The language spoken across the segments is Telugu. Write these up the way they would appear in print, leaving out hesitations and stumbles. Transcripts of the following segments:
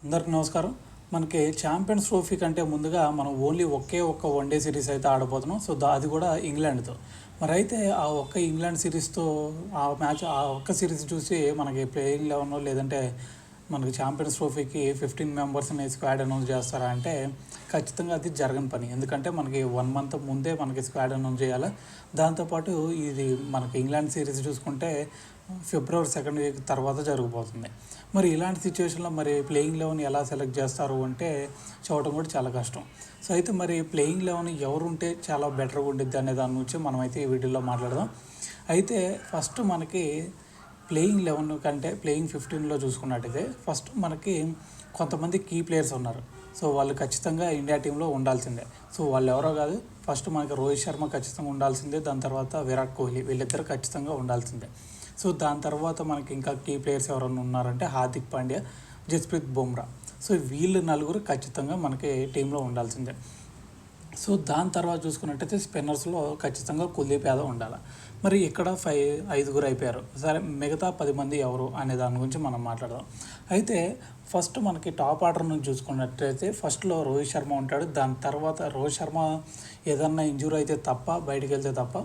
అందరికి నమస్కారం. మనకి ఛాంపియన్స్ ట్రోఫీ కంటే ముందుగా మనం ఓన్లీ ఒక్క వన్డే సిరీస్ అయితే ఆడబోతున్నాం. సో అది కూడా ఇంగ్లాండ్తో. మరి అయితే ఆ ఒక్క ఇంగ్లాండ్ సిరీస్తో ఆ ఒక్క సిరీస్ చూసి మనకి ప్లేయింగ్ లెవెన్ లేదంటే మనకి ఛాంపియన్స్ ట్రోఫీకి 15 మెంబర్స్ని స్క్వాడ్ అనౌన్స్ చేస్తారా అంటే ఖచ్చితంగా అది జరగని పని. ఎందుకంటే మనకి 1 మంత్ ముందే మనకి స్క్వాడ్ అనౌన్స్ చేయాలి. దాంతోపాటు ఇది మనకి ఇంగ్లాండ్ సిరీస్ చూసుకుంటే ఫిబ్రవరి 2nd వీక్ తర్వాత జరగబోతుంది. మరి ఇలాంటి సిచ్యువేషన్లో మరి ప్లేయింగ్ లెవెన్ ఎలా సెలెక్ట్ చేస్తారు అంటే చూడటం కూడా చాలా కష్టం. సో అయితే మరి ప్లేయింగ్ లెవెన్ ఎవరుంటే చాలా బెటర్గా ఉండిద్ది అనే దాని గురించి మనమైతే ఈ వీడియోలో మాట్లాడదాం. అయితే ఫస్ట్ మనకి ప్లేయింగ్ 11 కంటే ప్లేయింగ్ 15లో చూసుకున్నట్టయితే ఫస్ట్ మనకి కొంతమంది కీ ప్లేయర్స్ ఉన్నారు. సో వాళ్ళు ఖచ్చితంగా ఇండియా టీంలో ఉండాల్సిందే. సో వాళ్ళు ఎవరో కాదు, ఫస్ట్ మనకి రోహిత్ శర్మ ఖచ్చితంగా ఉండాల్సిందే, దాని తర్వాత విరాట్ కోహ్లీ, వీళ్ళిద్దరు ఖచ్చితంగా ఉండాల్సిందే. సో దాని తర్వాత మనకి ఇంకా కీ ప్లేయర్స్ ఎవరైనా ఉన్నారంటే హార్దిక్ పాండ్యా, జస్ప్రీత్ బుమ్రా. సో వీళ్ళు నలుగురు ఖచ్చితంగా మనకి టీంలో ఉండాల్సిందే. సో దాని తర్వాత చూసుకున్నట్టయితే స్పిన్నర్స్లో ఖచ్చితంగా కుల్దీప్ యాదవ్ ఉండాలి. మరి ఇక్కడ 5 అయిపోయారు. సరే, మిగతా 10 మంది ఎవరు అనే దాని గురించి మనం మాట్లాడదాం. అయితే ఫస్ట్ మనకి టాప్ ఆర్డర్ నుంచి చూసుకున్నట్టయితే ఫస్ట్లో రోహిత్ శర్మ ఉంటాడు. దాని తర్వాత రోహిత్ శర్మ ఏదన్నా ఇంజూరీ అయితే తప్ప, బయటికి వెళ్తే తప్ప,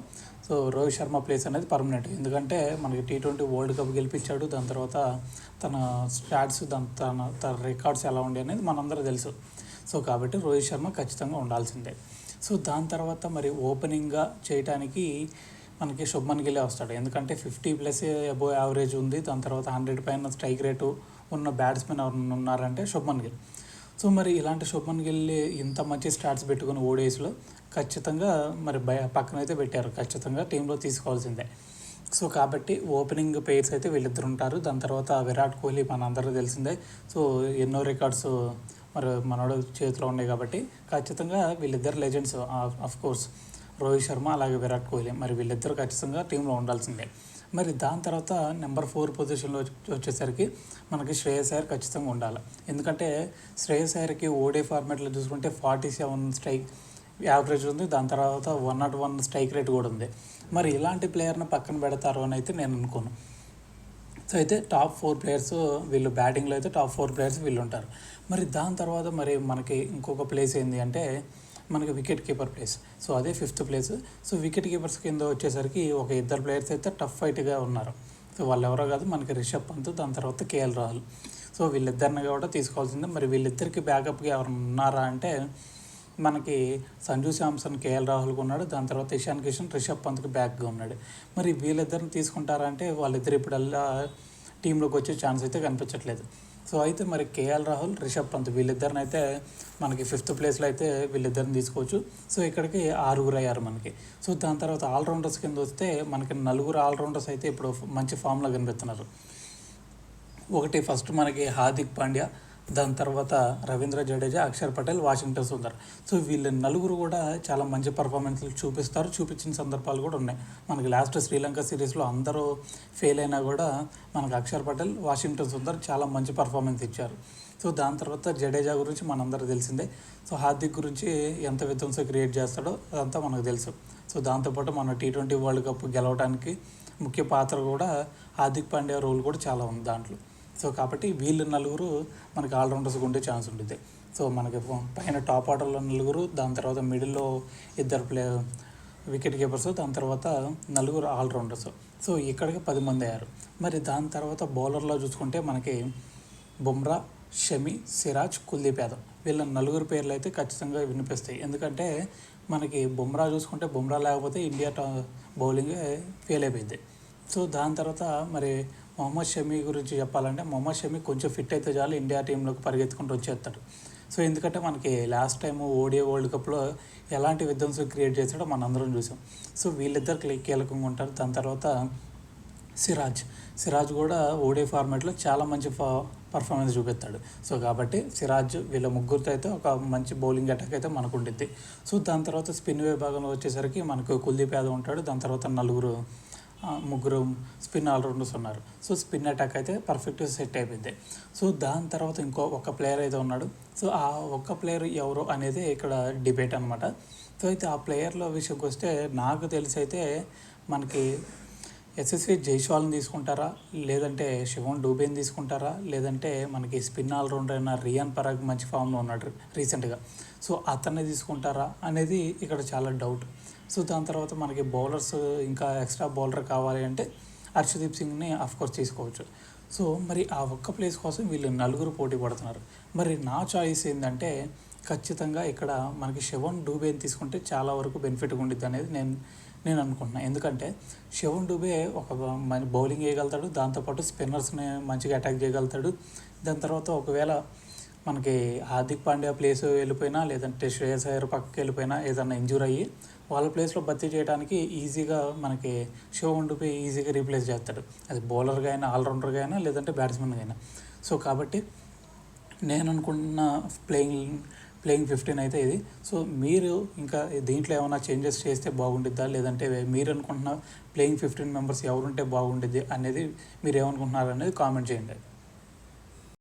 సో రోహిత్ శర్మ ప్లేస్ అనేది పర్మనెంట్. ఎందుకంటే మనకి T20 వరల్డ్ కప్ గెలిపించాడు. దాని తర్వాత తన స్టాట్స్, తన రికార్డ్స్ ఎలా ఉండే అనేది మనందరూ తెలుసు. సో కాబట్టి రోహిత్ శర్మ ఖచ్చితంగా ఉండాల్సిందే. సో దాని తర్వాత మరి ఓపెనింగ్గా చేయడానికి మనకి శుభ్మన్ గిల్ వస్తాడు. ఎందుకంటే 50+ అబోవ్ యావరేజ్ ఉంది. దాని తర్వాత 100 పైన స్ట్రైక్ రేటు ఉన్న బ్యాట్స్మెన్ ఎవరు ఉన్నారంటే శుభ్మన్ గిల్. సో మరి ఇలాంటి శుభ్మన్ గిల్ ఇంత మంచి స్టాట్స్ పెట్టుకుని ఓడిఎస్లో ఖచ్చితంగా మరి పక్కనైతే పెట్టారు, ఖచ్చితంగా టీంలో తీసుకోవాల్సిందే. సో కాబట్టి ఓపెనింగ్ పేర్స్ అయితే వీళ్ళిద్దరు ఉంటారు. దాని తర్వాత విరాట్ కోహ్లీ మనందరూ తెలిసిందే. సో ఎన్నో రికార్డ్స్ మరి మనోడు చేతిలో ఉన్నాయి కాబట్టి ఖచ్చితంగా వీళ్ళిద్దరు legends. Of course Rohit Sharma అలాగే విరాట్ కోహ్లీ, మరి వీళ్ళిద్దరు ఖచ్చితంగా టీంలో ఉండాల్సిందే. మరి దాని తర్వాత నెంబర్ 4 పొజిషన్లో వచ్చేసరికి మనకి శ్రేయస్ అయ్యర్ ఖచ్చితంగా ఉండాలి. ఎందుకంటే శ్రేయస్ అయ్యర్కి ఓడే ఫార్మాట్లో చూసుకుంటే 47 స్ట్రైక్ యావరేజ్ ఉంది. దాని తర్వాత 101 స్ట్రైక్ రేట్ కూడా ఉంది. మరి ఇలాంటి ప్లేయర్ని పక్కన పెడతారు అని అయితే నేను అనుకోను. సో అయితే టాప్ 4 ప్లేయర్స్ వీళ్ళు, బ్యాటింగ్లో అయితే టాప్ 4 ప్లేయర్స్ వీళ్ళు ఉంటారు. మరి దాని తర్వాత మరి మనకి ఇంకొక ప్లేస్ ఏంటి అంటే మనకి వికెట్ కీపర్ ప్లేస్. సో అదే 5th place. So wicket keepers కింద వచ్చేసరికి ఒక 2 ప్లేయర్స్ అయితే టఫ్ ఫైట్గా ఉన్నారు. సో వాళ్ళు ఎవరో కాదు, మనకి రిషబ్ పంత్, దాని తర్వాత KL రాహుల్. సో వీళ్ళిద్దరిని కూడా తీసుకోవాల్సిందే. మరి వీళ్ళిద్దరికి బ్యాకప్గా ఎవరు ఉన్నారా అంటే మనకి సంజు శాంసన్ KL రాహుల్కి ఉన్నాడు. దాని తర్వాత ఇషాన్ కిషన్ రిషబ్ పంత్కి బ్యాక్గా ఉన్నాడు. మరి వీళ్ళిద్దరిని తీసుకుంటారా అంటే వాళ్ళిద్దరు ఇప్పుడల్లా టీంలోకి వచ్చే ఛాన్స్ అయితే కనిపించట్లేదు. సో అయితే మరి KL రాహుల్, రిషబ్ పంత్ వీళ్ళిద్దరిని అయితే మనకి 5th ప్లేస్లో అయితే వీళ్ళిద్దరిని తీసుకోవచ్చు. సో ఇక్కడికి 6 అయ్యారు మనకి. సో దాని తర్వాత ఆల్రౌండర్స్ కింద వస్తే మనకి 4 ఆల్రౌండర్స్ అయితే ఇప్పుడు మంచి ఫామ్లో కనిపిస్తున్నారు. ఒకటి ఫస్ట్ మనకి హార్దిక్ పాండ్యా, దాని తర్వాత రవీంద్ర జడేజా, అక్షర్ పటేల్, వాషింగ్టన్ సుందర్. సో వీళ్ళ నలుగురు కూడా చాలా మంచి పర్ఫార్మెన్స్లు చూపించిన సందర్భాలు కూడా ఉన్నాయి. మనకి లాస్ట్ శ్రీలంక సిరీస్లో అందరూ ఫెయిల్ అయినా కూడా మనకు అక్షర్ పటేల్, వాషింగ్టన్ సుందర్ చాలా మంచి పర్ఫార్మెన్స్ ఇచ్చారు. సో దాని తర్వాత జడేజా గురించి మనందరూ తెలిసిందే. సో హార్దిక్ గురించి ఎంత విధ్వంసం క్రియేట్ చేస్తాడో అదంతా మనకు తెలుసు. సో దాంతోపాటు మన T20 వరల్డ్ కప్ గెలవడానికి ముఖ్య పాత్ర కూడా హార్దిక్ పాండ్యా రోల్ కూడా చాలా ఉంది దాంట్లో. సో కాబట్టి వీళ్ళు నలుగురు మనకి ఆల్రౌండర్స్గా ఉండే ఛాన్స్ ఉంటుంది. సో మనకి పైన టాప్ ఆర్డర్లో 4, దాని తర్వాత మిడిల్లో 2 వికెట్ కీపర్స్, దాని తర్వాత 4 ఆల్రౌండర్స్. సో ఇక్కడికి 10 మంది అయ్యారు. మరి దాని తర్వాత బౌలర్లో చూసుకుంటే మనకి బుమ్రా, షమి, సిరాజ్, కుల్దీప్ యాదవ్ వీళ్ళ 4 పేర్లు అయితే ఖచ్చితంగా వినిపిస్తాయి. ఎందుకంటే మనకి బుమ్రా చూసుకుంటే బుమ్రా లేకపోతే ఇండియా బౌలింగ్ ఫెయిల్ అయిపోయింది. సో దాని తర్వాత మరి మొహమ్మద్ షమి గురించి చెప్పాలంటే మొహమ్మద్ షమి కొంచెం ఫిట్ అయితే చాలు ఇండియా టీంలోకి పరిగెత్తుకుంటూ వచ్చేస్తాడు. సో ఎందుకంటే మనకి లాస్ట్ టైం ODI వరల్డ్ కప్లో ఎలాంటి విధ్వంసం క్రియేట్ చేస్తాడో మనందరం చూసాం. సో వీళ్ళిద్దరు కీలకంగా ఉంటారు. దాని తర్వాత సిరాజ్ కూడా ODI ఫార్మాట్లో చాలా మంచి పర్ఫార్మెన్స్ చూపిస్తాడు. సో కాబట్టి సిరాజ్ వీళ్ళ ముగ్గురితో అయితే ఒక మంచి బౌలింగ్ అటాక్ అయితే మనకు ఉంటుంది. సో దాని తర్వాత స్పిన్ విభాగంలో వచ్చేసరికి మనకు కుల్దీప్ యాదవ్ ఉంటాడు. దాని తర్వాత 3 స్పిన్ ఆల్రౌండర్స్ ఉన్నారు. సో స్పిన్ అటాక్ అయితే పర్ఫెక్ట్గా సెట్ అయిపోయింది. సో దాని తర్వాత ఒక ప్లేయర్ అయితే ఉన్నాడు. సో ఆ ఒక్క ప్లేయర్ ఎవరు అనేది ఇక్కడ డిబేట్ అనమాట. సో అయితే ఆ ప్లేయర్లో విషయంకి వస్తే నాకు తెలిసి అయితే మనకి ఎస్ఎస్వి జైస్వాల్ని తీసుకుంటారా, లేదంటే శివన్ డూబేని తీసుకుంటారా, లేదంటే మనకి స్పిన్ ఆల్రౌండర్ అయిన రియాన్ పరాగ్ మంచి ఫామ్లో ఉన్నాడు రీసెంట్గా, సో అతన్ని తీసుకుంటారా అనేది ఇక్కడ చాలా డౌట్. సో దాని తర్వాత మనకి బౌలర్స్ ఇంకా ఎక్స్ట్రా బౌలర్ కావాలి అంటే హర్షదీప్ సింగ్ని ఆఫ్కోర్స్ తీసుకోవచ్చు. సో మరి ఆ ఒక్క ప్లేస్ కోసం వీళ్ళు నలుగురు పోటీ పడుతున్నారు. మరి నా చాయిస్ ఏంటంటే ఖచ్చితంగా ఇక్కడ మనకి శివన్ డూబేని తీసుకుంటే చాలా వరకు బెనిఫిట్గా ఉండిద్ది అనేది నేను అనుకుంటున్నాను. ఎందుకంటే శివన్ డూబే ఒక బౌలింగ్ వేయగలుగుతాడు, దాంతోపాటు స్పిన్నర్స్ని మంచిగా అటాక్ చేయగలుగుతాడు. దాని తర్వాత ఒకవేళ మనకి హార్దిక్ పాండ్యా ప్లేస్ వెళ్ళిపోయినా, లేదంటే శ్రేయస్ అయ్యర్ పక్కకి వెళ్ళిపోయినా, ఏదన్నా ఇంజూర్ అయ్యి వాళ్ళ ప్లేస్లో భర్తీ చేయడానికి ఈజీగా మనకి శివన్ డూబే ఈజీగా రీప్లేస్ చేస్తాడు, అది బౌలర్గా అయినా, ఆల్రౌండర్గా అయినా, లేదంటే బ్యాట్స్మెన్గా అయినా. సో కాబట్టి నేను అనుకున్న ప్లేయింగ్ 15 అయితే ఇది. సో మీరు ఇంకా దీంట్లో ఏమైనా చేంజెస్ చేస్తే బాగుండిద్దా, లేదంటే మీరు అనుకుంటున్న ప్లేయింగ్ 15 మెంబర్స్ ఎవరుంటే బాగుండిద్ది అనేది మీరు ఏమనుకుంటున్నారు అనేది కామెంట్ చేయండి.